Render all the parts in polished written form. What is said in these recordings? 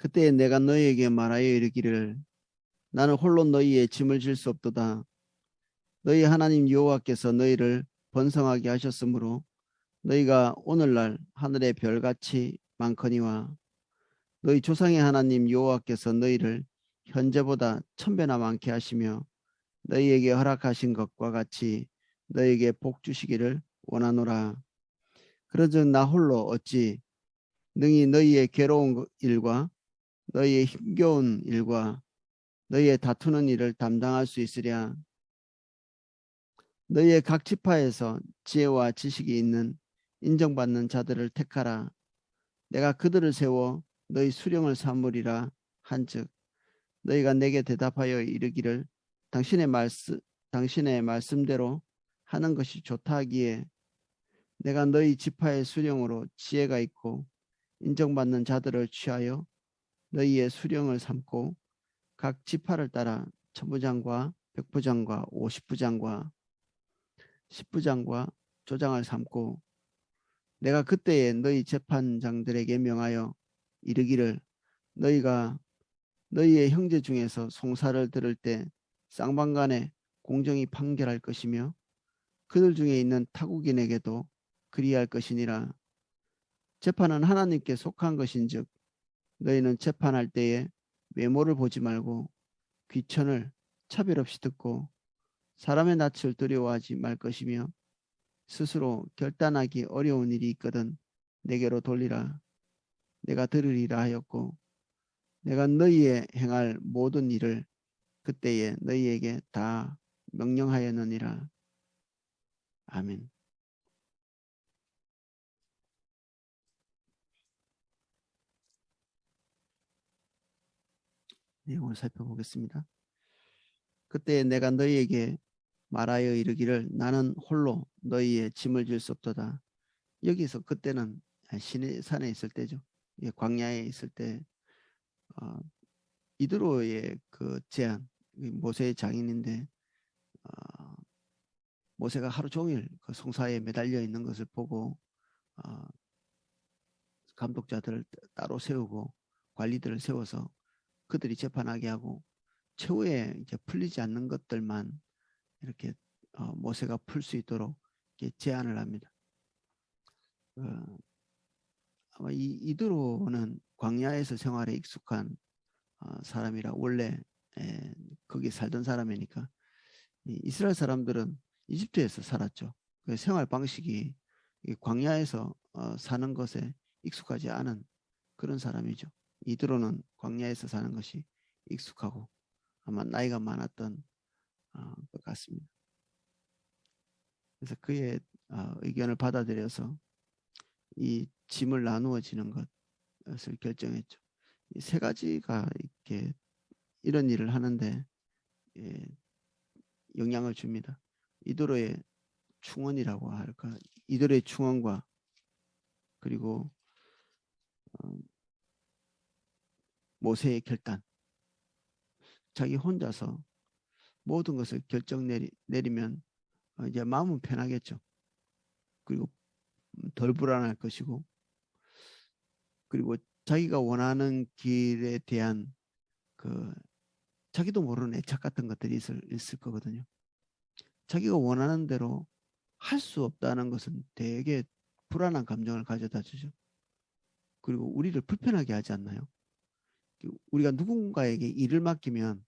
그때 내가 너희에게 말하여 이르기를 나는 홀로 너희의 짐을 질 수 없도다. 너희 하나님 여호와께서 너희를 번성하게 하셨으므로 너희가 오늘날 하늘의 별같이 많거니와 너희 조상의 하나님 여호와께서 너희를 현재보다 1000배나 많게 하시며 너희에게 허락하신 것과 같이 너희에게 복 주시기를 원하노라. 그러즉 나 홀로 어찌 능히 너희의 괴로운 일과 너희의 힘겨운 일과 너희의 다투는 일을 담당할 수 있으랴. 너희의 각 지파에서 지혜와 지식이 있는 인정받는 자들을 택하라. 내가 그들을 세워 너희 수령을 삼으리라 한즉 너희가 내게 대답하여 이르기를 당신의 말씀대로 하는 것이 좋다 하기에 내가 너희 지파의 수령으로 지혜가 있고 인정받는 자들을 취하여 너희의 수령을 삼고 각 지파를 따라 천부장과 백부장과 50부장과 10부장과 조장을 삼고 내가 그때에 너희 재판장들에게 명하여 이르기를 너희가 너희의 형제 중에서 송사를 들을 때 쌍방간에 공정히 판결할 것이며 그들 중에 있는 타국인에게도 그리할 것이니라. 재판은 하나님께 속한 것인즉 너희는 재판할 때에 외모를 보지 말고 귀천을 차별 없이 듣고 사람의 낯을 두려워하지 말 것이며 스스로 결단하기 어려운 일이 있거든 내게로 돌리라. 내가 들으리라 하였고 내가 너희의 행할 모든 일을 그때에 너희에게 다 명령하였느니라. 아멘. 내용을 살펴보겠습니다. 그때 내가 너희에게 말하여 이르기를 나는 홀로 너희의 짐을 질 수 없도다. 여기서 그때는 시내산에 있을 때죠. 광야에 있을 때 이드로의 그 제안, 모세의 장인인데 모세가 하루 종일 그 송사에 매달려 있는 것을 보고 감독자들을 따로 세우고 관리들을 세워서 그들이 재판하게 하고 최후에 이제 풀리지 않는 것들만 이렇게 모세가 풀 수 있도록 이렇게 제안을 합니다. 아마 이드로는 광야에서 생활에 익숙한 사람이라 원래 거기 살던 사람이니까 이스라엘 사람들은 이집트에서 살았죠. 그 생활 방식이 광야에서 사는 것에 익숙하지 않은 그런 사람이죠. 이드로는 광야에서 사는 것이 익숙하고 아마 나이가 많았던 것 같습니다. 그래서 그의 의견을 받아들여서 이 짐을 나누어지는 것을 결정했죠. 이 세 가지가 이렇게 이런 일을 하는데 영향을 줍니다. 이드로의 충언이라고 할까? 이드로의 충언과 그리고 모세의 결단. 자기 혼자서 모든 것을 결정 내리면 이제 마음은 편하겠죠. 그리고 덜 불안할 것이고 그리고 자기가 원하는 길에 대한 그 자기도 모르는 애착 같은 것들이 있을 거거든요. 자기가 원하는 대로 할 수 없다는 것은 되게 불안한 감정을 가져다 주죠. 그리고 우리를 불편하게 하지 않나요? 우리가 누군가에게 일을 맡기면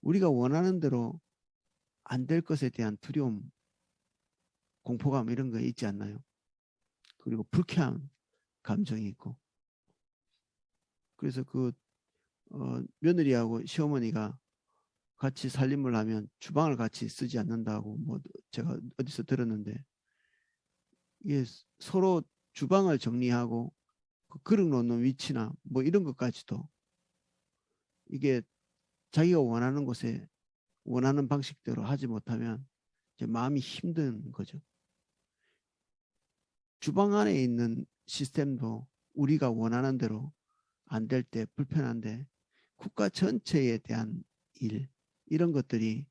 우리가 원하는 대로 안 될 것에 대한 두려움, 공포감 이런 거 있지 않나요? 그리고 불쾌한 감정이 있고 그래서 그 며느리하고 시어머니가 같이 살림을 하면 주방을 같이 쓰지 않는다고 뭐 제가 어디서 들었는데 이게 서로 주방을 정리하고 그 그릇 놓는 위치나 뭐 이런 것까지도 이게 자기가 원하는 곳에 원하는 방식대로 하지 못하면 이제 마음이 힘든 거죠. 주방 안에 있는 시스템도 우리가 원하는 대로 안 될 때 불편한데 국가 전체에 대한 일 이런 것들이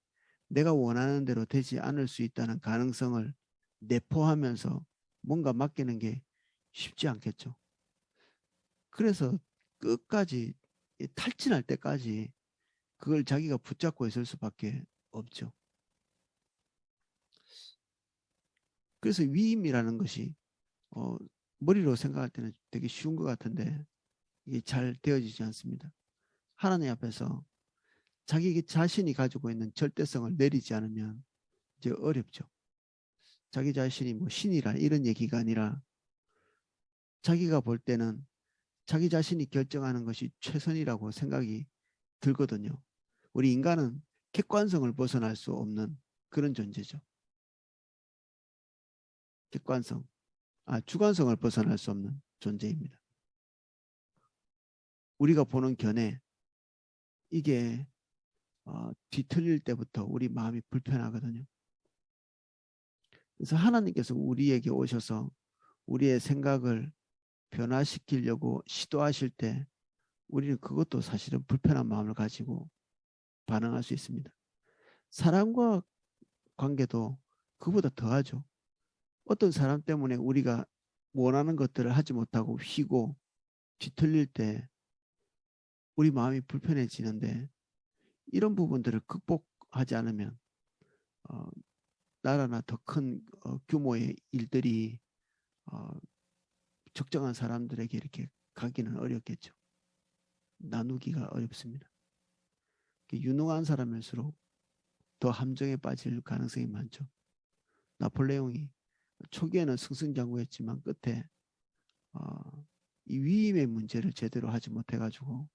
내가 원하는 대로 되지 않을 수 있다는 가능성을 내포하면서 뭔가 맡기는 게 쉽지 않겠죠. 그래서 끝까지 탈진할 때까지 그걸 자기가 붙잡고 있을 수밖에 없죠. 그래서 위임이라는 것이 머리로 생각할 때는 되게 쉬운 것 같은데 이게 잘 되어지지 않습니다. 하나님 앞에서 자기 자신이 가지고 있는 절대성을 내리지 않으면 이제 어렵죠. 자기 자신이 뭐 신이라 이런 얘기가 아니라 자기가 볼 때는 자기 자신이 결정하는 것이 최선이라고 생각이 들거든요. 우리 인간은 객관성을 벗어날 수 없는 그런 존재죠. 객관성, 주관성을 벗어날 수 없는 존재입니다. 우리가 보는 견해, 이게 뒤틀릴 때부터 우리 마음이 불편하거든요. 그래서 하나님께서 우리에게 오셔서 우리의 생각을 변화시키려고 시도하실 때 우리는 그것도 사실은 불편한 마음을 가지고 반응할 수 있습니다. 사람과 관계도 그보다 더하죠. 어떤 사람 때문에 우리가 원하는 것들을 하지 못하고 휘고 뒤틀릴 때 우리 마음이 불편해지는데 이런 부분들을 극복하지 않으면 나라나 더 큰 규모의 일들이 적정한 사람들에게 이렇게 가기는 어렵겠죠. 나누기가 어렵습니다. 유능한 사람일수록 더 함정에 빠질 가능성이 많죠. 나폴레옹이 초기에는 승승장구했지만 끝에 이 위임의 문제를 제대로 하지 못해가지고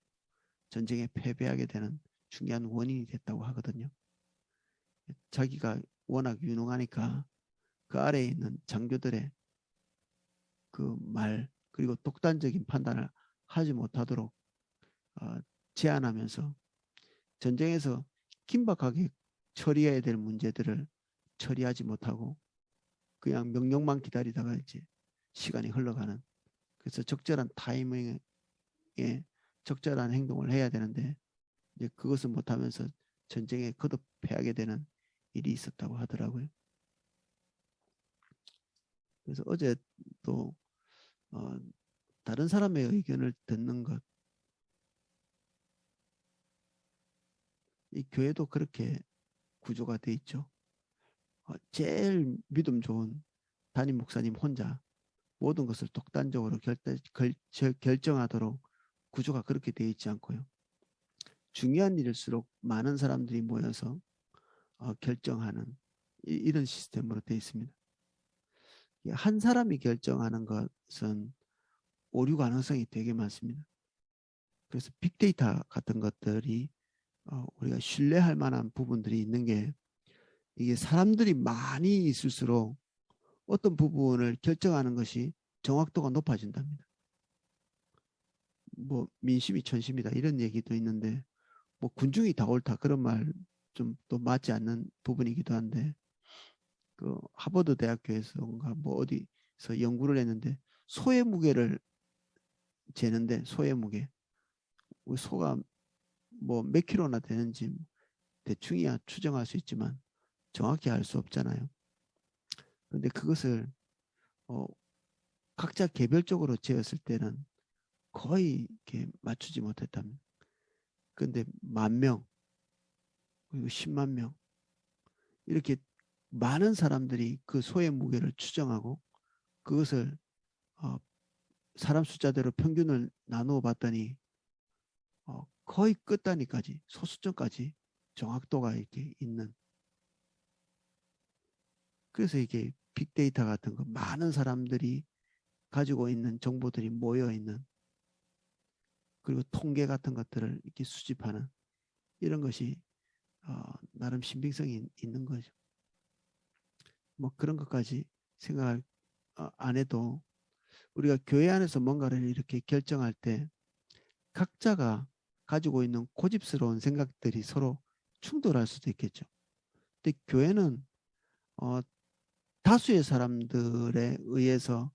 전쟁에 패배하게 되는 중요한 원인이 됐다고 하거든요. 자기가 워낙 유능하니까 그 아래에 있는 장교들의 그 말 그리고 독단적인 판단을 하지 못하도록 제한하면서 전쟁에서 긴박하게 처리해야 될 문제들을 처리하지 못하고 그냥 명령만 기다리다가 이제 시간이 흘러가는, 그래서 적절한 타이밍에 적절한 행동을 해야 되는데 이제 그것을 못하면서 전쟁에 거듭패하게 되는 일이 있었다고 하더라고요. 그래서 어제 또 다른 사람의 의견을 듣는 것, 이 교회도 그렇게 구조가 돼 있죠. 제일 믿음 좋은 담임 목사님 혼자 모든 것을 독단적으로 결정하도록 구조가 그렇게 돼 있지 않고요. 중요한 일일수록 많은 사람들이 모여서 결정하는 이런 시스템으로 되어 있습니다. 한 사람이 결정하는 것은 오류 가능성이 되게 많습니다. 그래서 빅데이터 같은 것들이 우리가 신뢰할 만한 부분들이 있는 게, 이게 사람들이 많이 있을수록 어떤 부분을 결정하는 것이 정확도가 높아진답니다. 뭐 민심이 천심이다 이런 얘기도 있는데 뭐 군중이 다 옳다 그런 말 좀 또 맞지 않는 부분이기도 한데, 그 하버드 대학교에서인가 뭐 어디서 연구를 했는데 소의 무게를 재는데, 소의 무게, 소가 뭐 몇 킬로나 되는지 대충이야 추정할 수 있지만 정확히 알 수 없잖아요. 그런데 그것을 각자 개별적으로 재었을 때는 거의 이렇게 맞추지 못했답니다. 그런데 10,000명 그리고 10만 명 이렇게 많은 사람들이 그 소의 무게를 추정하고 그것을 사람 숫자대로 평균을 나누어 봤더니 거의 끝단위까지 소수점까지 정확도가 이렇게 있는, 그래서 이게 빅데이터 같은 거 많은 사람들이 가지고 있는 정보들이 모여 있는, 그리고 통계 같은 것들을 이렇게 수집하는 이런 것이 나름 신빙성이 있는 거죠. 뭐 그런 것까지 생각을 안 해도 우리가 교회 안에서 뭔가를 이렇게 결정할 때 각자가 가지고 있는 고집스러운 생각들이 서로 충돌할 수도 있겠죠. 근데 교회는 다수의 사람들에 의해서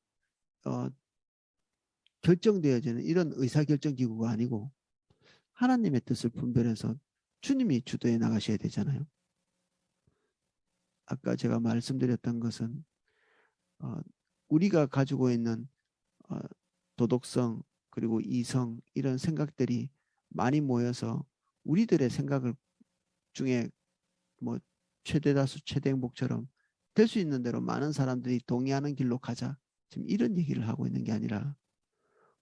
결정되어지는 이런 의사결정 기구가 아니고 하나님의 뜻을 분별해서 주님이 주도해 나가셔야 되잖아요. 아까 제가 말씀드렸던 것은 우리가 가지고 있는 도덕성 그리고 이성 이런 생각들이 많이 모여서 우리들의 생각을 중에 뭐 최대다수 최대행복처럼 될 수 있는 대로 많은 사람들이 동의하는 길로 가자. 지금 이런 얘기를 하고 있는 게 아니라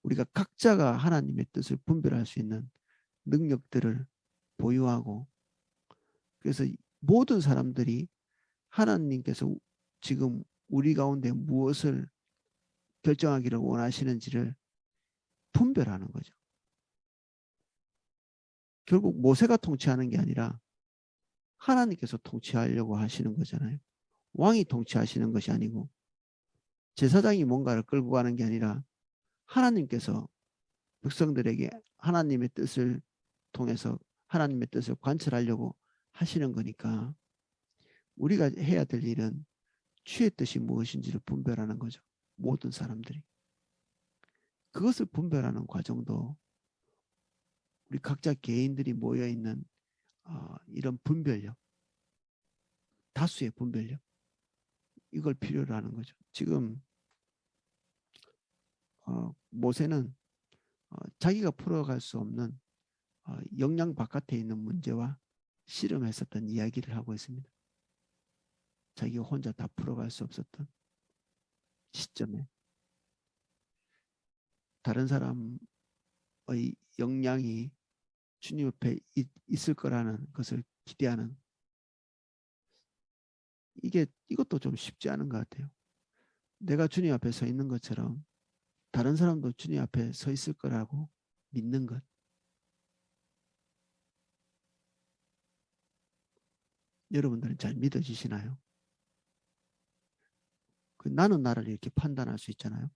우리가 각자가 하나님의 뜻을 분별할 수 있는 능력들을 보유하고 그래서 모든 사람들이 하나님께서 지금 우리 가운데 무엇을 결정하기를 원하시는지를 분별하는 거죠. 결국 모세가 통치하는 게 아니라 하나님께서 통치하려고 하시는 거잖아요. 왕이 통치하시는 것이 아니고 제사장이 뭔가를 끌고 가는 게 아니라 하나님께서 백성들에게 하나님의 뜻을 통해서 하나님의 뜻을 관철하려고 하시는 거니까 우리가 해야 될 일은 주의 뜻이 무엇인지를 분별하는 거죠. 모든 사람들이. 그것을 분별하는 과정도 우리 각자 개인들이 모여있는 이런 분별력, 다수의 분별력 이걸 필요로 하는 거죠. 지금 모세는 자기가 풀어갈 수 없는 역량 바깥에 있는 문제와 씨름했었던 이야기를 하고 있습니다. 자기가 혼자 다 풀어갈 수 없었던 시점에 다른 사람의 역량이 주님 옆에 있을 거라는 것을 기대하는 이것도 좀 쉽지 않은 것 같아요. 내가 주님 앞에 서 있는 것처럼 다른 사람도 주님 앞에 서 있을 거라고 믿는 것. 여러분들은 잘 믿어지시나요? 나는 나를 이렇게 판단할 수 있잖아요.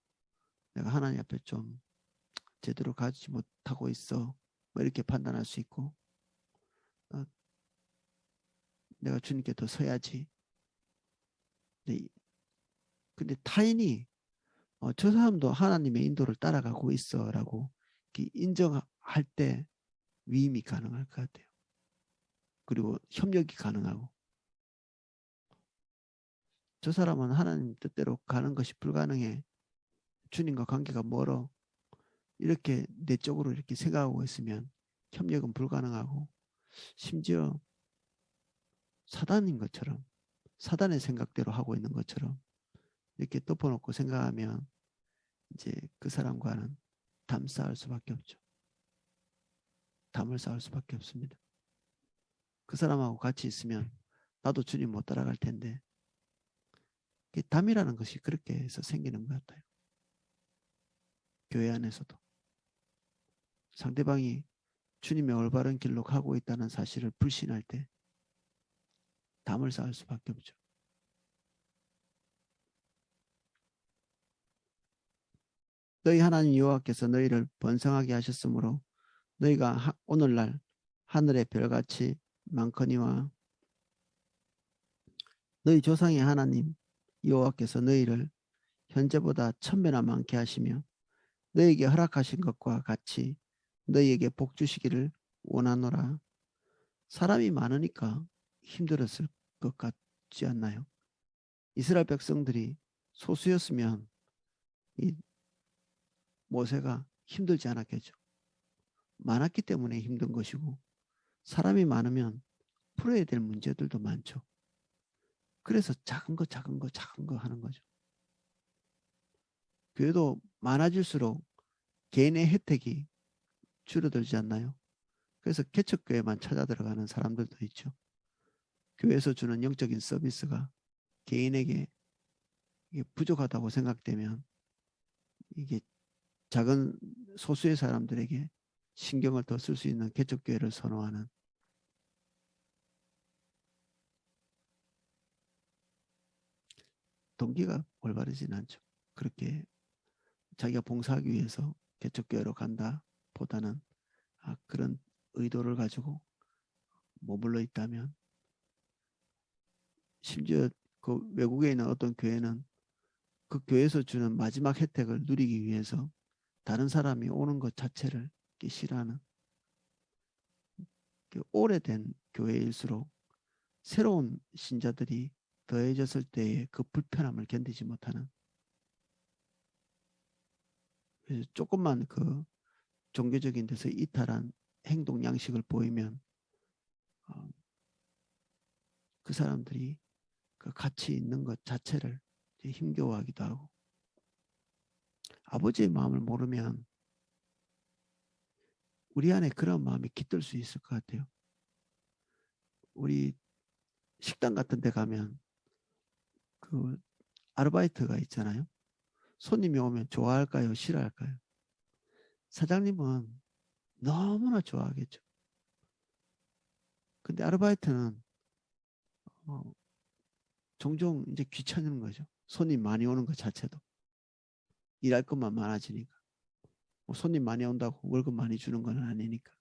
내가 하나님 앞에 좀 제대로 가지 못하고 있어. 뭐 이렇게 판단할 수 있고 내가 주님께 더 서야지. 근데 타인이 저 사람도 하나님의 인도를 따라가고 있어라고 인정할 때 위임이 가능할 것 같아요. 그리고 협력이 가능하고 저 사람은 하나님 뜻대로 가는 것이 불가능해. 주님과 관계가 멀어. 이렇게 내적으로 이렇게 생각하고 있으면 협력은 불가능하고 심지어 사단인 것처럼 사단의 생각대로 하고 있는 것처럼 이렇게 덮어놓고 생각하면 이제 그 사람과는 담 쌓을 수밖에 없죠. 담을 쌓을 수밖에 없습니다. 그 사람하고 같이 있으면 나도 주님 못 따라갈 텐데 담이라는 것이 그렇게 해서 생기는 것 같아요. 교회 안에서도 상대방이 주님의 올바른 길로 가고 있다는 사실을 불신할 때 담을 쌓을 수밖에 없죠. 너희 하나님 여호와께서 너희를 번성하게 하셨으므로 너희가 오늘날 하늘의 별같이 많거니와 너희 조상의 하나님 여호와께서 너희를 현재보다 1000배나 많게 하시며 너희에게 허락하신 것과 같이 너희에게 복 주시기를 원하노라. 사람이 많으니까 힘들었을 것 같지 않나요? 이스라엘 백성들이 소수였으면 이 모세가 힘들지 않았겠죠. 많았기 때문에 힘든 것이고 사람이 많으면 풀어야 될 문제들도 많죠. 그래서 작은 거 작은 거 작은 거 하는 거죠. 교회도 많아질수록 개인의 혜택이 줄어들지 않나요? 그래서 개척교회만 찾아 들어가는 사람들도 있죠. 교회에서 주는 영적인 서비스가 개인에게 이게 부족하다고 생각되면 이게 작은 소수의 사람들에게 신경을 더 쓸 수 있는 개척교회를 선호하는 동기가 올바르진 않죠. 그렇게 자기가 봉사하기 위해서 개척교회로 간다 보다는 그런 의도를 가지고 머물러 있다면 심지어 그 외국에 있는 어떤 교회는 그 교회에서 주는 마지막 혜택을 누리기 위해서 다른 사람이 오는 것 자체를 싫어하는 오래된 교회일수록 새로운 신자들이 더해졌을 때의 그 불편함을 견디지 못하는 조금만 그 종교적인 데서 이탈한 행동 양식을 보이면 그 사람들이 그 가치 있는 것 자체를 힘겨워하기도 하고, 아버지의 마음을 모르면 우리 안에 그런 마음이 깃들 수 있을 것 같아요. 우리 식당 같은 데 가면 그 아르바이트가 있잖아요. 손님이 오면 좋아할까요? 싫어할까요? 사장님은 너무나 좋아하겠죠. 근데 아르바이트는 어, 종종 이제 귀찮은 거죠. 손님 많이 오는 것 자체도. 일할 것만 많아지니까. 뭐 손님 많이 온다고 월급 많이 주는 건 아니니까.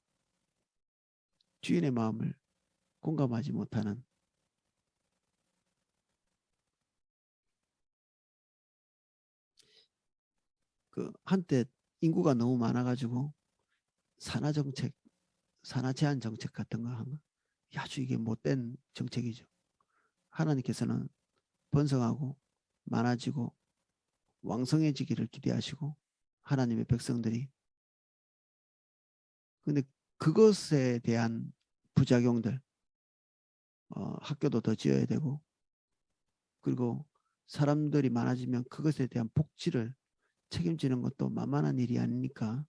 주인의 마음을 공감하지 못하는, 그 한때 인구가 너무 많아가지고 산하 정책, 산하 제한 정책 같은 거 하면 아주 이게 못된 정책이죠. 하나님께서는 번성하고 많아지고 왕성해지기를 기대하시고 하나님의 백성들이, 근데 그것에 대한 부작용들, 학교도 더 지어야 되고, 그리고 사람들이 많아지면 그것에 대한 복지를 책임지는 것도 만만한 일이 아니니까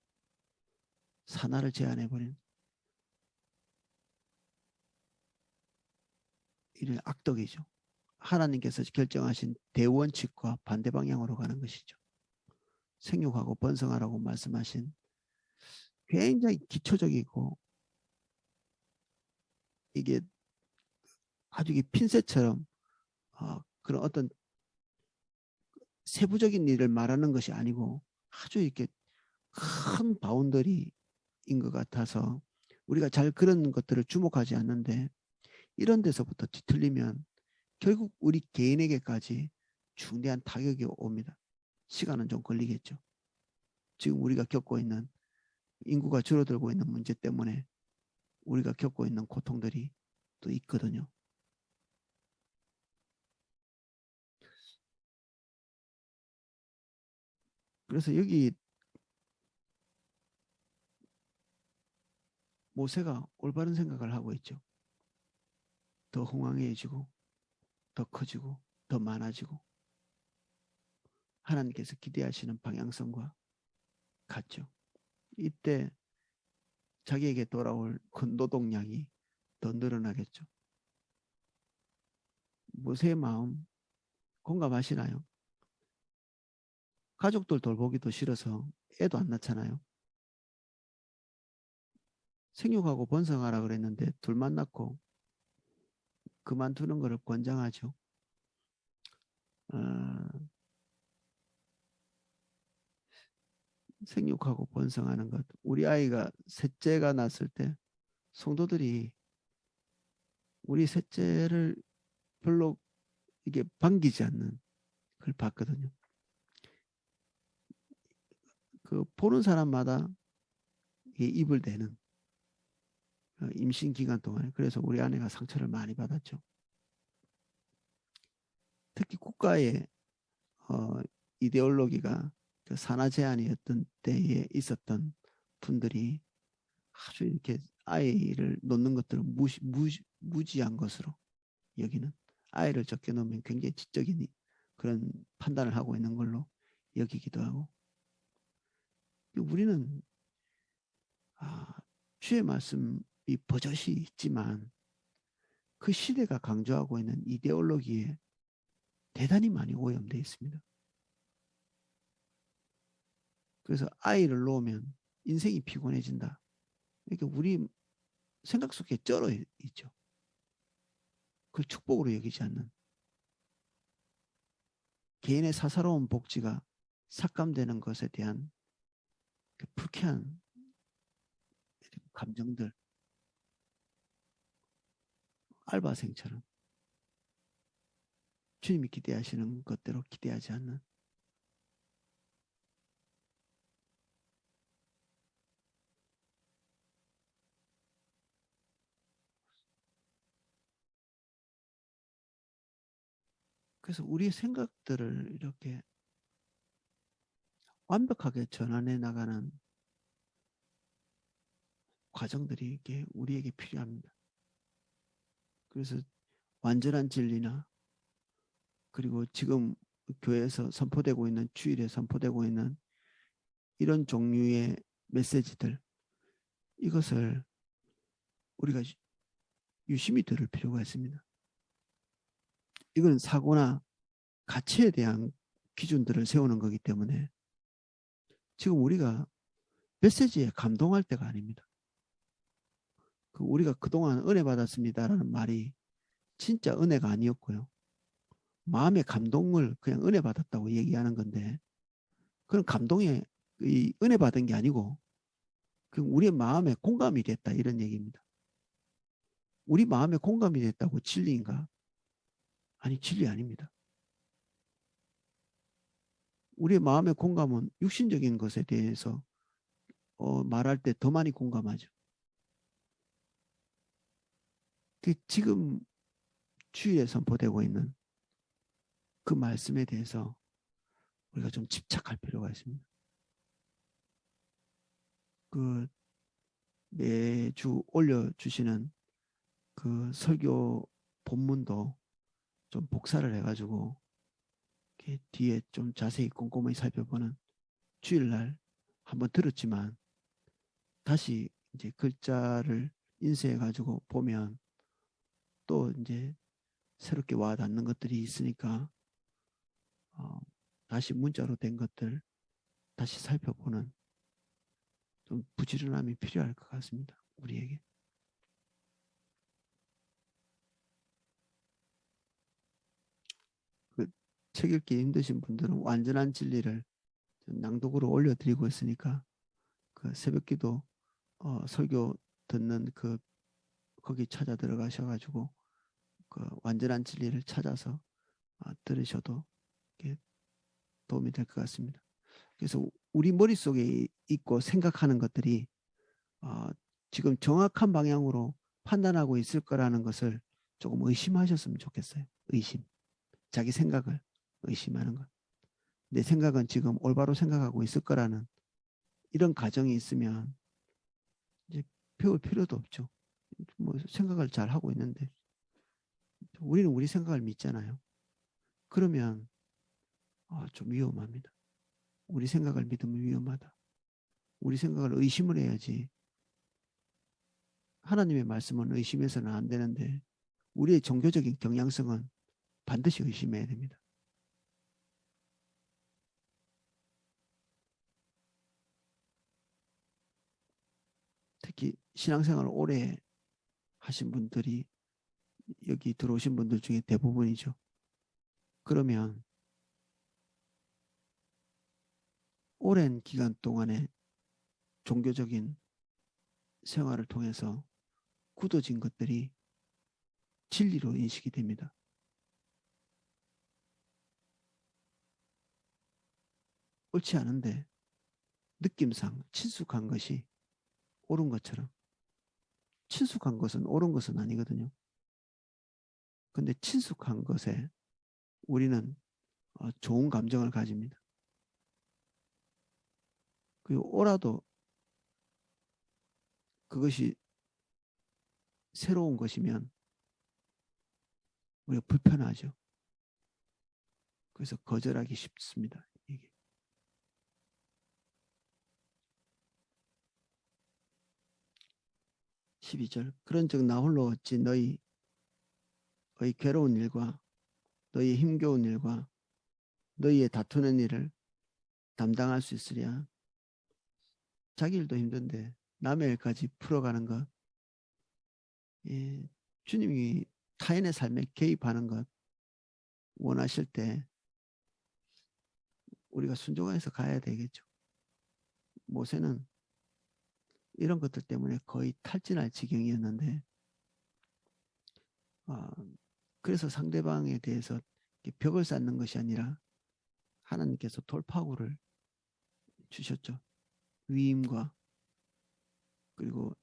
산하를 제한해버린 이런 악덕이죠. 하나님께서 결정하신 대원칙과 반대 방향으로 가는 것이죠. 생육하고 번성하라고 말씀하신 굉장히 기초적이고 이게 아주 핀셋처럼 그런 어떤 세부적인 일을 말하는 것이 아니고 아주 이렇게 큰 바운더리인 것 같아서 우리가 잘 그런 것들을 주목하지 않는데, 이런 데서부터 뒤틀리면 결국 우리 개인에게까지 중대한 타격이 옵니다. 시간은 좀 걸리겠죠. 지금 우리가 겪고 있는 인구가 줄어들고 있는 문제 때문에 우리가 겪고 있는 고통들이 또 있거든요. 그래서 여기 모세가 올바른 생각을 하고 있죠. 더 흥황해지고 더 커지고 더 많아지고 하나님께서 기대하시는 방향성과 같죠. 이때 자기에게 돌아올 그 노동량이 더 늘어나겠죠. 모세의 마음 공감하시나요? 가족들 돌보기도 싫어서 애도 안 낳잖아요. 생육하고 번성하라 그랬는데 둘만 낳고 그만두는 것을 권장하죠. 어, 생육하고 번성하는 것. 우리 아이가 셋째가 났을 때 성도들이 우리 셋째를 별로 이게 반기지 않는 걸 봤거든요. 그 보는 사람마다 입을 대는 임신 기간 동안에, 그래서 우리 아내가 상처를 많이 받았죠. 특히 국가의 어, 이데올로기가 그 산하 제한이었던 때에 있었던 분들이 아주 이렇게 아이를 놓는 것들을 무지한 것으로 여기는, 아이를 적게 놓으면 굉장히 지적인 그런 판단을 하고 있는 걸로 여기기도 하고, 우리는 주의 말씀이 버젓이 있지만 그 시대가 강조하고 있는 이데올로기에 대단히 많이 오염되어 있습니다. 그래서 아이를 놓으면 인생이 피곤해진다. 이렇게 우리 생각 속에 쩔어 있죠. 그걸 축복으로 여기지 않는, 개인의 사사로운 복지가 삭감되는 것에 대한 그 불쾌한 감정들, 알바생처럼 주님이 기대하시는 것대로 기대하지 않는, 그래서 우리의 생각들을 이렇게 완벽하게 전환해 나가는 과정들이 이렇게 우리에게 필요합니다. 그래서 완전한 진리나 그리고 지금 교회에서 선포되고 있는 주일에 선포되고 있는 이런 종류의 메시지들 이것을 우리가 유심히 들을 필요가 있습니다. 이건 사고나 가치에 대한 기준들을 세우는 거기 때문에 지금 우리가 메시지에 감동할 때가 아닙니다. 우리가 그동안 은혜 받았습니다라는 말이 진짜 은혜가 아니었고요. 마음의 감동을 그냥 은혜 받았다고 얘기하는 건데 그런 감동에 은혜 받은 게 아니고 우리의 마음에 공감이 됐다 이런 얘기입니다. 우리 마음에 공감이 됐다고 진리인가? 아니 진리 아닙니다. 우리의 마음의 공감은 육신적인 것에 대해서 말할 때 더 많이 공감하죠. 지금 주위에 선포되고 있는 그 말씀에 대해서 우리가 좀 집착할 필요가 있습니다. 매주 올려주시는 그 설교 본문도 좀 복사를 해가지고 뒤에 좀 자세히 꼼꼼히 살펴보는 주일날 한번 들었지만 다시 이제 글자를 인쇄해가지고 보면 또 이제 새롭게 와닿는 것들이 있으니까 다시 문자로 된 것들 다시 살펴보는 좀 부지런함이 필요할 것 같습니다. 우리에게. 책 읽기 힘드신 분들은 완전한 진리를 낭독으로 올려드리고 있으니까 그 새벽기도 설교 듣는 거기 찾아 들어가셔가지고 그 완전한 진리를 찾아서 들으셔도 도움이 될 것 같습니다. 그래서 우리 머릿속에 있고 생각하는 것들이 지금 정확한 방향으로 판단하고 있을 거라는 것을 조금 의심하셨으면 좋겠어요. 의심. 자기 생각을 의심하는 것. 내 생각은 지금 올바로 생각하고 있을 거라는 이런 가정이 있으면 이제 배울 필요도 없죠. 뭐 생각을 잘 하고 있는데 우리는 우리 생각을 믿잖아요. 그러면 좀 위험합니다. 우리 생각을 믿으면 위험하다. 우리 생각을 의심을 해야지. 하나님의 말씀은 의심해서는 안 되는데 우리의 종교적인 경향성은 반드시 의심해야 됩니다. 특히 신앙생활을 오래 하신 분들이 여기 들어오신 분들 중에 대부분이죠. 그러면 오랜 기간 동안에 종교적인 생활을 통해서 굳어진 것들이 진리로 인식이 됩니다. 옳지 않은데 느낌상 친숙한 것이 옳은 것처럼 친숙한 것은 옳은 것은 아니거든요. 근데 친숙한 것에 우리는 좋은 감정을 가집니다. 그리고 옳아도 그것이 새로운 것이면 우리가 불편하죠. 그래서 거절하기 쉽습니다. 이게. 12절 그런즉 나 홀로 어찌 너희의 괴로운 일과 너희의 힘겨운 일과 너희의 다투는 일을 담당할 수 있으랴. 자기 일도 힘든데 남의 일까지 풀어가는 것. 예, 주님이 타인의 삶에 개입하는 것 원하실 때 우리가 순종해서 가야 되겠죠. 모세는 이런 것들 때문에 거의 탈진할 지경이었는데 그래서 상대방에 대해서 벽을 쌓는 것이 아니라 하나님께서 돌파구를 주셨죠. 위임과 그리고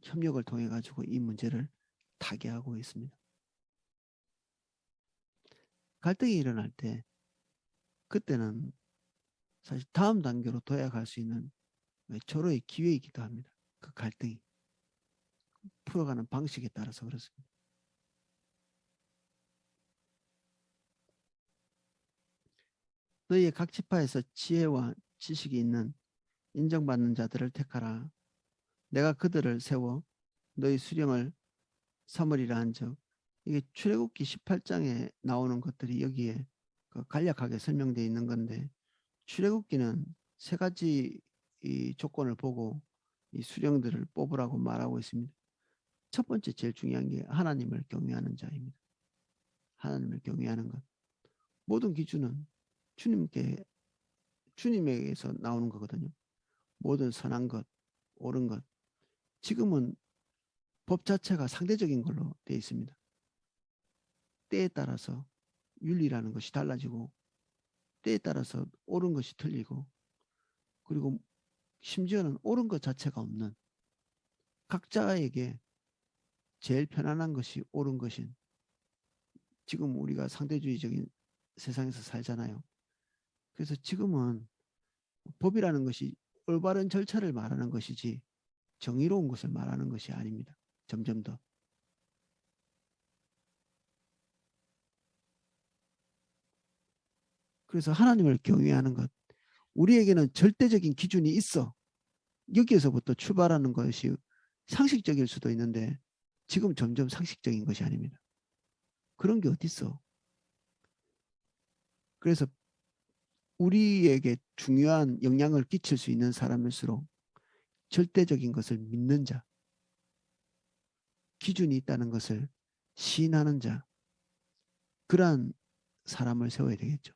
협력을 통해 가지고 이 문제를 타개하고 있습니다. 갈등이 일어날 때 그때는 사실 다음 단계로 도약할 수 있는 절호의 기회이기도 합니다. 그 갈등이 풀어가는 방식에 따라서 그렇습니다. 너희의 각 지파에서 지혜와 지식이 있는 인정받는 자들을 택하라. 내가 그들을 세워 너희 수령을 삼으리라 한즉, 이게 출애굽기 18장에 나오는 것들이 여기에 간략하게 설명되어 있는 건데, 출애굽기는 세 가지 이 조건을 보고 이 수령들을 뽑으라고 말하고 있습니다. 첫 번째 제일 중요한 게 하나님을 경외하는 자입니다. 하나님을 경외하는 것. 모든 기준은 주님에게서 나오는 거거든요. 모든 선한 것, 옳은 것. 지금은 법 자체가 상대적인 걸로 되어 있습니다. 때에 따라서 윤리라는 것이 달라지고, 때에 따라서 옳은 것이 틀리고, 그리고 심지어는 옳은 것 자체가 없는, 각자에게 제일 편안한 것이 옳은 것인, 지금 우리가 상대주의적인 세상에서 살잖아요. 그래서 지금은 법이라는 것이 올바른 절차를 말하는 것이지 정의로운 것을 말하는 것이 아닙니다. 점점 더. 그래서 하나님을 경외하는 것, 우리에게는 절대적인 기준이 있어. 여기에서부터 출발하는 것이 상식적일 수도 있는데 지금 점점 상식적인 것이 아닙니다. 그런 게 어디 있어. 그래서 우리에게 중요한 영향을 끼칠 수 있는 사람일수록 절대적인 것을 믿는 자, 기준이 있다는 것을 시인하는 자, 그러한 사람을 세워야 되겠죠.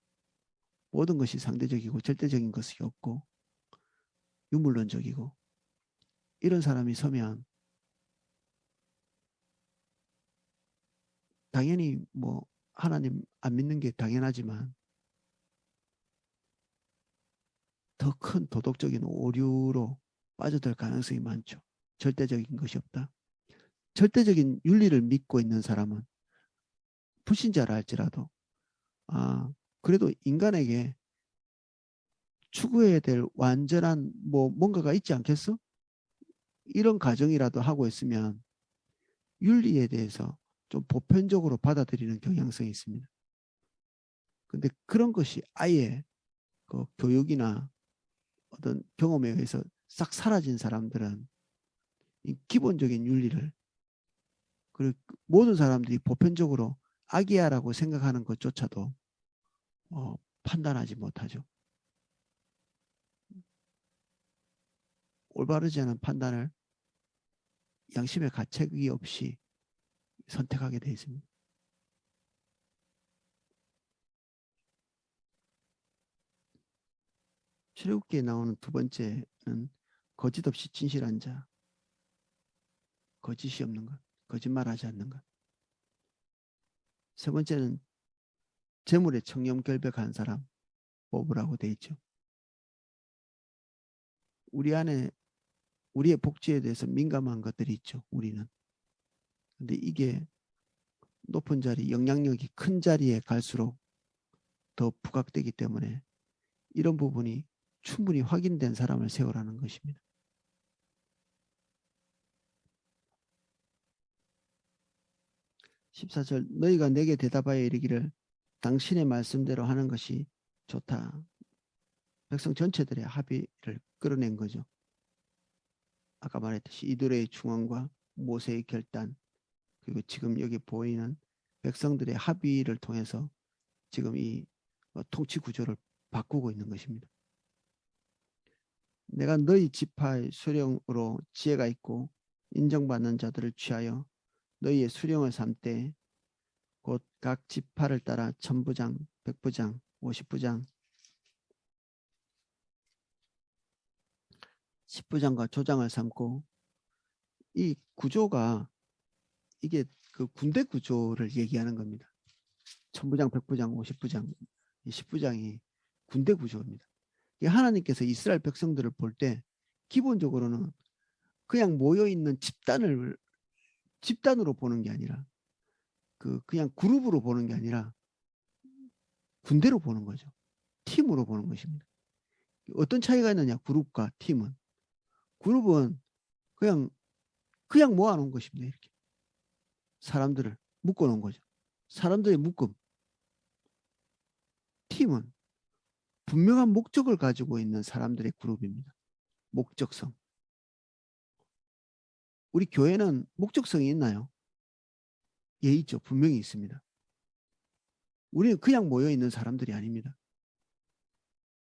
모든 것이 상대적이고 절대적인 것이 없고 유물론적이고, 이런 사람이 서면 당연히 뭐 하나님 안 믿는 게 당연하지만 더 큰 도덕적인 오류로 빠져들 가능성이 많죠. 절대적인 것이 없다. 절대적인 윤리를 믿고 있는 사람은 불신자라 할지라도 그래도 인간에게 추구해야 될 완전한 뭔가가 있지 않겠어? 이런 가정이라도 하고 있으면 윤리에 대해서 좀 보편적으로 받아들이는 경향성이 있습니다. 근데 그런 것이 아예 그 교육이나 어떤 경험에 의해서 싹 사라진 사람들은 이 기본적인 윤리를, 그리고 모든 사람들이 보편적으로 악이야라고 생각하는 것조차도 판단하지 못하죠. 올바르지 않은 판단을 양심의 가책이 없이 선택하게 되어 있습니다. 출애굽기에 나오는 두 번째는 거짓 없이 진실한 자, 거짓이 없는 것, 거짓말하지 않는 것. 세 번째는 재물에 청렴결백한 사람 뽑으라고 되어 있죠. 우리 안에 우리의 복지에 대해서 민감한 것들이 있죠. 우리는. 근데 이게 높은 자리, 영향력이 큰 자리에 갈수록 더 부각되기 때문에 이런 부분이 충분히 확인된 사람을 세우라는 것입니다. 14절, 너희가 내게 대답하여 이르기를 당신의 말씀대로 하는 것이 좋다. 백성 전체들의 합의를 끌어낸 거죠. 아까 말했듯이 이들의 중앙과 모세의 결단, 그리고 지금 여기 보이는 백성들의 합의를 통해서 지금 이 통치 구조를 바꾸고 있는 것입니다. 내가 너희 지파의 수령으로 지혜가 있고 인정받는 자들을 취하여 너희의 수령을 삼되 곧 각 지파를 따라 1000부장, 100부장, 50부장, 10부장과 조장을 삼고, 이 구조가 이게 그 군대 구조를 얘기하는 겁니다. 1000부장, 100부장, 50부장, 10부장이 군대 구조입니다. 하나님께서 이스라엘 백성들을 볼 때 기본적으로는 그냥 모여있는 집단으로 보는 게 아니라 그냥 그룹으로 보는 게 아니라 군대로 보는 거죠. 팀으로 보는 것입니다. 어떤 차이가 있느냐, 그룹과 팀은. 그룹은 그냥 모아놓은 것입니다. 이렇게 사람들을 묶어놓은 거죠. 사람들의 묶음. 팀은 분명한 목적을 가지고 있는 사람들의 그룹입니다. 목적성. 우리 교회는 목적성이 있나요? 예, 있죠. 분명히 있습니다. 우리는 그냥 모여있는 사람들이 아닙니다.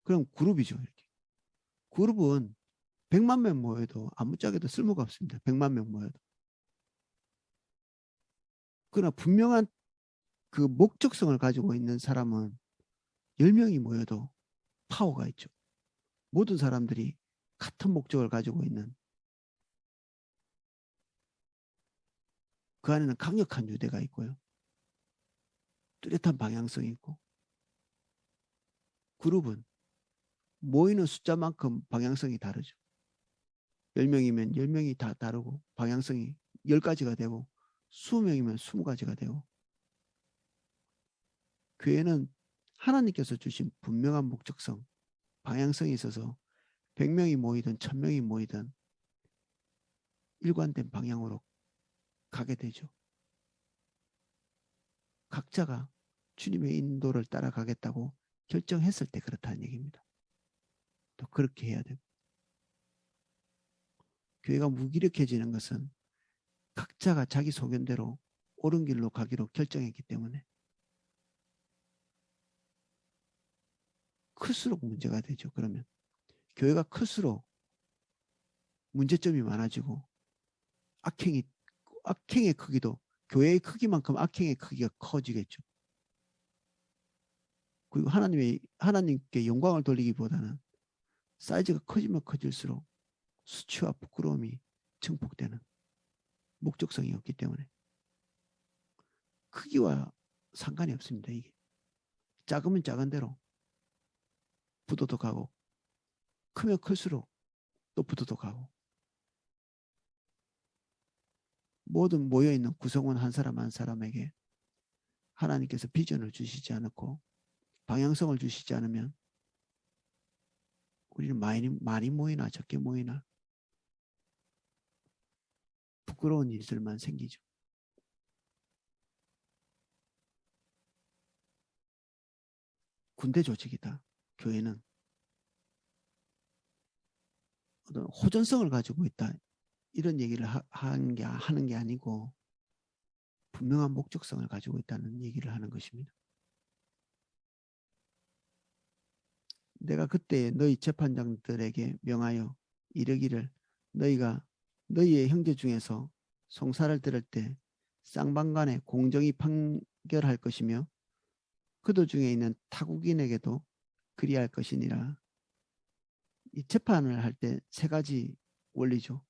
그럼 그룹이죠. 이렇게. 그룹은 100만 명 모여도 아무짝에도 쓸모가 없습니다. 100만 명 모여도. 그러나 분명한 그 목적성을 가지고 있는 사람은 10명이 모여도 파워가 있죠. 모든 사람들이 같은 목적을 가지고 있는, 그 안에는 강력한 유대가 있고요. 뚜렷한 방향성이 있고, 그룹은 모이는 숫자만큼 방향성이 다르죠. 10명이면 10명이 다 다르고 방향성이 10가지가 되고 20명이면 20가지가 되고, 교회는 하나님께서 주신 분명한 목적성, 방향성이 있어서 100명이 모이든 1000명이 모이든 일관된 방향으로 가게 되죠. 각자가 주님의 인도를 따라가겠다고 결정했을 때 그렇다는 얘기입니다. 또 그렇게 해야 되고, 교회가 무기력해지는 것은 각자가 자기 소견대로 옳은 길로 가기로 결정했기 때문에 클수록 문제가 되죠. 그러면 교회가 클수록 문제점이 많아지고 악행의 크기도 교회의 크기만큼 악행의 크기가 커지겠죠. 그리고 하나님께 영광을 돌리기보다는 사이즈가 커지면 커질수록 수치와 부끄러움이 증폭되는, 목적성이 없기 때문에 크기와 상관이 없습니다. 이게 작으면 작은 대로 부도도 가고, 크면 클수록 또 부도도 가고, 모든 모여있는 구성원 한 사람 한 사람에게 하나님께서 비전을 주시지 않고 방향성을 주시지 않으면 우리는 많이 모이나 적게 모이나 부끄러운 일들만 생기죠. 군대 조직이다. 교회는 어떤 호전성을 가지고 있다. 이런 얘기를 하는 게 아니고 분명한 목적성을 가지고 있다는 얘기를 하는 것입니다. 내가 그때 너희 재판장들에게 명하여 이르기를, 너희가 너희의 형제 중에서 송사를 들을 때 쌍방간에 공정히 판결할 것이며 그도 중에 있는 타국인에게도 그리할 것이니라. 이 재판을 할 때 세 가지 원리죠.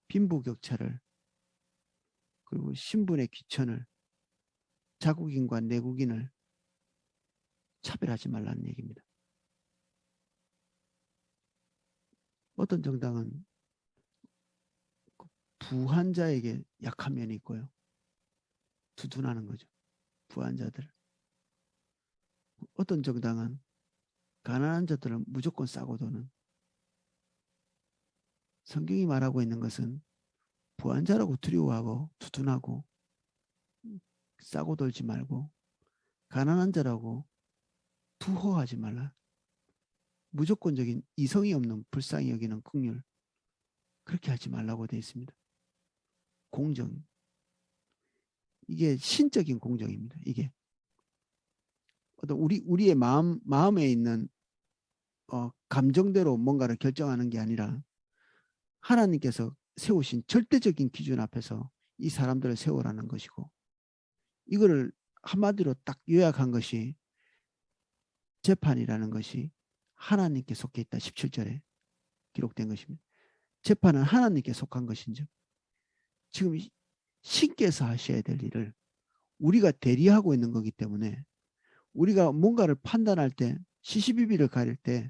빈부격차를, 그리고 신분의 귀천을, 자국인과 내국인을 차별하지 말라는 얘기입니다. 어떤 정당은 부한 자에게 약한 면이 있고요. 두둔하는 거죠. 부한 자들. 어떤 정당은 가난한 자들은 무조건 싸고 도는. 성경이 말하고 있는 것은 부한 자라고 두려워하고 두둔하고 싸고 돌지 말고, 가난한 자라고 두호하지 말라. 무조건적인 이성이 없는 불쌍히 여기는 긍휼, 그렇게 하지 말라고 되어 있습니다. 공정, 이게 신적인 공정입니다. 이게 어떤 우리의 마음에 있는 감정대로 뭔가를 결정하는 게 아니라 하나님께서 세우신 절대적인 기준 앞에서 이 사람들을 세우라는 것이고, 이거를 한마디로 딱 요약한 것이 재판이라는 것이 하나님께 속해 있다. 17절에 기록된 것입니다. 재판은 하나님께 속한 것인즉, 지금 신께서 하셔야 될 일을 우리가 대리하고 있는 거기 때문에, 우리가 뭔가를 판단할 때, 시시비비를 가릴 때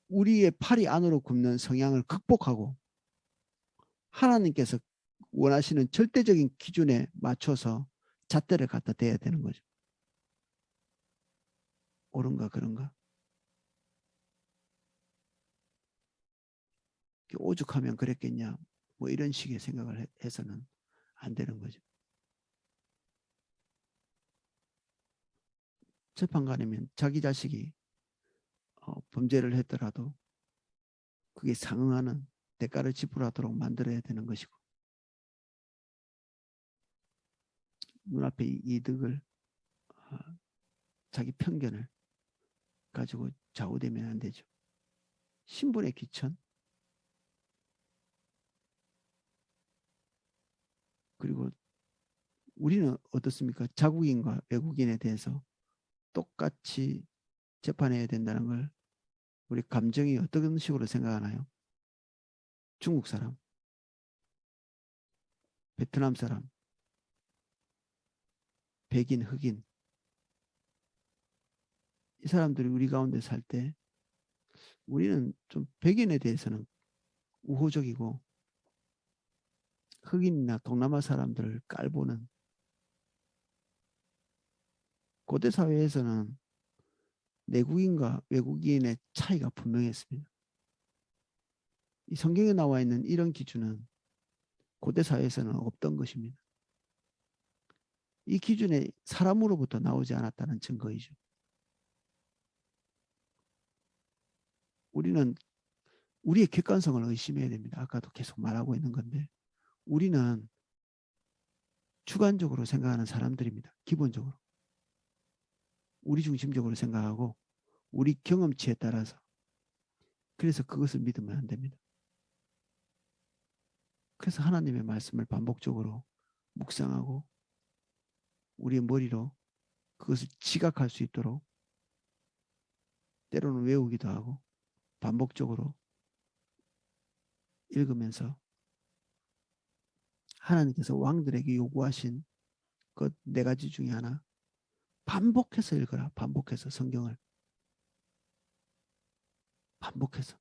우리의 팔이 안으로 굽는 성향을 극복하고 하나님께서 원하시는 절대적인 기준에 맞춰서 잣대를 갖다 대야 되는 거죠. 옳은가 그런가? 오죽하면 그랬겠냐. 뭐 이런 식의 생각을 해서는 안 되는 거죠. 재판관이면 자기 자식이 범죄를 했더라도 그게 상응하는 대가를 지불하도록 만들어야 되는 것이고, 눈앞의 이득을, 자기 편견을 가지고 좌우되면 안 되죠. 신분의 귀천, 그리고 우리는 어떻습니까? 자국인과 외국인에 대해서 똑같이 재판해야 된다는 걸 우리 감정이 어떤 식으로 생각하나요? 중국 사람, 베트남 사람, 백인, 흑인, 이 사람들이 우리 가운데 살 때 우리는 좀 백인에 대해서는 우호적이고 흑인이나 동남아 사람들을 깔보는, 고대 사회에서는 내국인과 외국인의 차이가 분명했습니다. 이 성경에 나와 있는 이런 기준은 고대 사회에서는 없던 것입니다. 이 기준에 사람으로부터 나오지 않았다는 증거이죠. 우리는 우리의 객관성을 의심해야 됩니다. 아까도 계속 말하고 있는 건데, 우리는 주관적으로 생각하는 사람들입니다. 기본적으로. 우리 중심적으로 생각하고 우리 경험치에 따라서. 그래서 그것을 믿으면 안 됩니다. 그래서 하나님의 말씀을 반복적으로 묵상하고 우리의 머리로 그것을 지각할 수 있도록 때로는 외우기도 하고 반복적으로 읽으면서 하나님께서 왕들에게 요구하신 그 네 가지 중에 하나, 반복해서 읽어라. 반복해서 성경을 반복해서.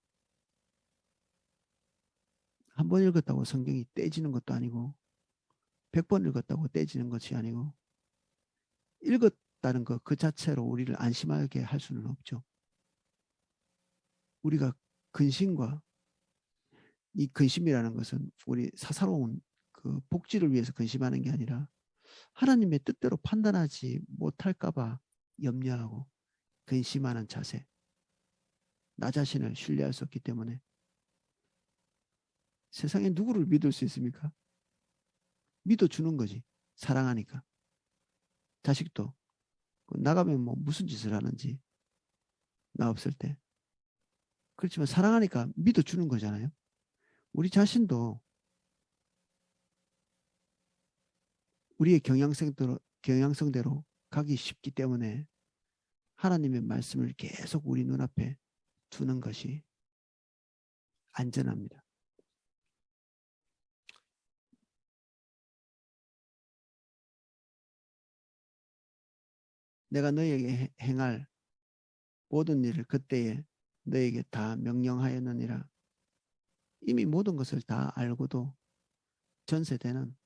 한 번 읽었다고 성경이 떼지는 것도 아니고 100번 읽었다고 떼지는 것이 아니고, 읽었다는 것 그 자체로 우리를 안심하게 할 수는 없죠. 우리가 근심과, 이 근심이라는 것은 우리 사사로운 그 복지를 위해서 근심하는 게 아니라 하나님의 뜻대로 판단하지 못할까봐 염려하고 근심하는 자세, 나 자신을 신뢰할 수 없기 때문에. 세상에 누구를 믿을 수 있습니까? 믿어주는 거지. 사랑하니까. 자식도 나가면 뭐 무슨 짓을 하는지, 나 없을 때. 그렇지만 사랑하니까 믿어주는 거잖아요. 우리 자신도 우리의 경향성대로 가기 쉽기 때문에 하나님의 말씀을 계속 우리 눈앞에 두는 것이 안전합니다. 내가 너에게 행할 모든 일을 그때에 너에게 다 명령하였느니라. 이미 모든 것을 다 알고도 전 세대는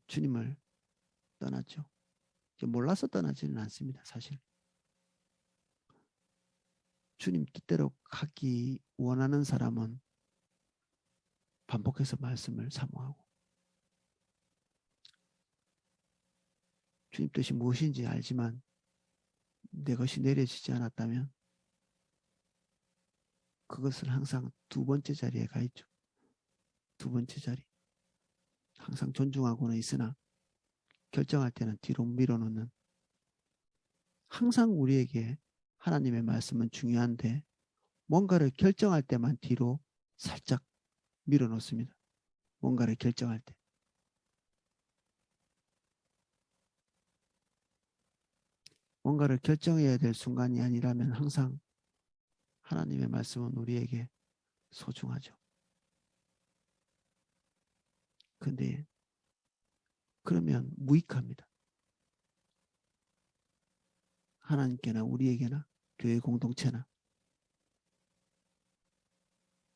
주님을 떠났죠. 몰라서 떠나지는 않습니다. 사실. 주님 뜻대로 가기 원하는 사람은 반복해서 말씀을 사모하고 주님 뜻이 무엇인지 알지만 내 것이 내려지지 않았다면 그것을 항상 두 번째 자리에 가 있죠. 두 번째 자리. 항상 존중하고는 있으나 결정할 때는 뒤로 밀어놓는, 항상 우리에게 하나님의 말씀은 중요한데 뭔가를 결정할 때만 뒤로 살짝 밀어놓습니다. 뭔가를 결정할 때. 뭔가를 결정해야 될 순간이 아니라면 항상 하나님의 말씀은 우리에게 소중하죠. 근데 그러면 무익합니다. 하나님께나 우리에게나 교회 공동체나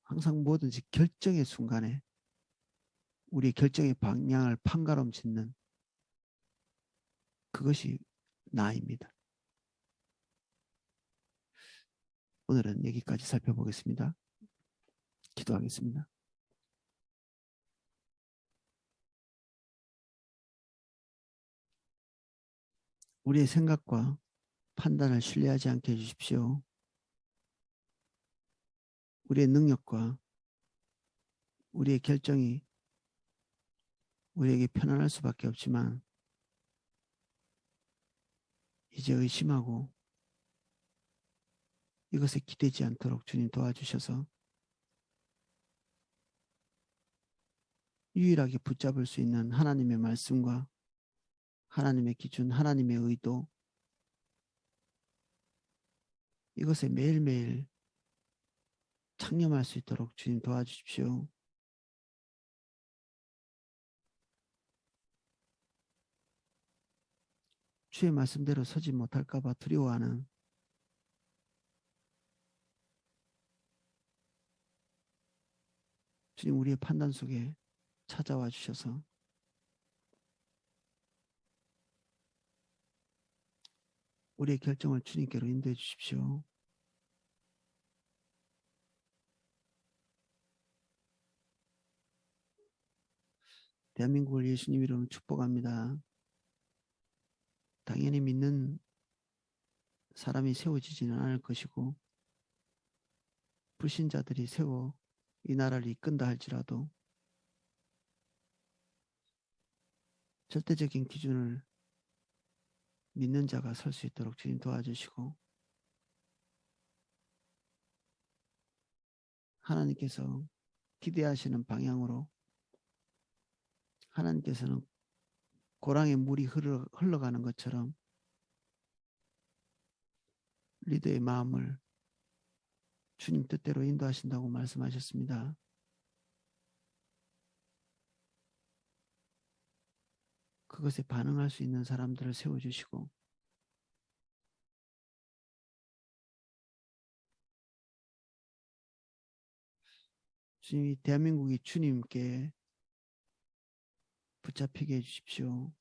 항상 뭐든지 결정의 순간에 우리의 결정의 방향을 판가름 짓는 그것이 나입니다. 오늘은 여기까지 살펴보겠습니다. 기도하겠습니다. 우리의 생각과 판단을 신뢰하지 않게 해주십시오. 우리의 능력과 우리의 결정이 우리에게 편안할 수밖에 없지만 이제 의심하고 이것에 기대지 않도록 주님 도와주셔서 유일하게 붙잡을 수 있는 하나님의 말씀과 하나님의 기준, 하나님의 의도, 이것에 매일매일 창념할 수 있도록 주님 도와주십시오. 주의 말씀대로 서지 못할까 봐 두려워하는 주님, 우리의 판단 속에 찾아와 주셔서 우리의 결정을 주님께로 인도해 주십시오. 대한민국을 예수님 이름으로 축복합니다. 당연히 믿는 사람이 세워지지는 않을 것이고 불신자들이 세워 이 나라를 이끈다 할지라도 절대적인 기준을 믿는 자가 설 수 있도록 주님 도와주시고 하나님께서 기대하시는 방향으로 하나님께서는 고랑에 물이 흘러가는 것처럼 리더의 마음을 주님 뜻대로 인도하신다고 말씀하셨습니다. 그것에 반응할 수 있는 사람들을 세워주시고 주님이 대한민국이 주님께 붙잡히게 해주십시오.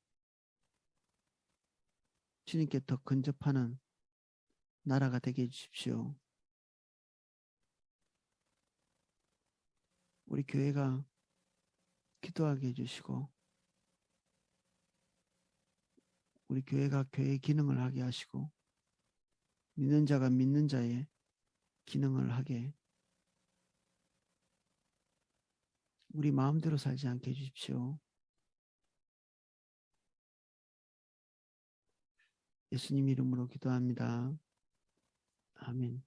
주님께 더 근접하는 나라가 되게 해주십시오. 우리 교회가 기도하게 해주시고 우리 교회가 교회의 기능을 하게 하시고 믿는 자가 믿는 자의 기능을 하게 우리 마음대로 살지 않게 해주십시오. 예수님 이름으로 기도합니다. 아멘.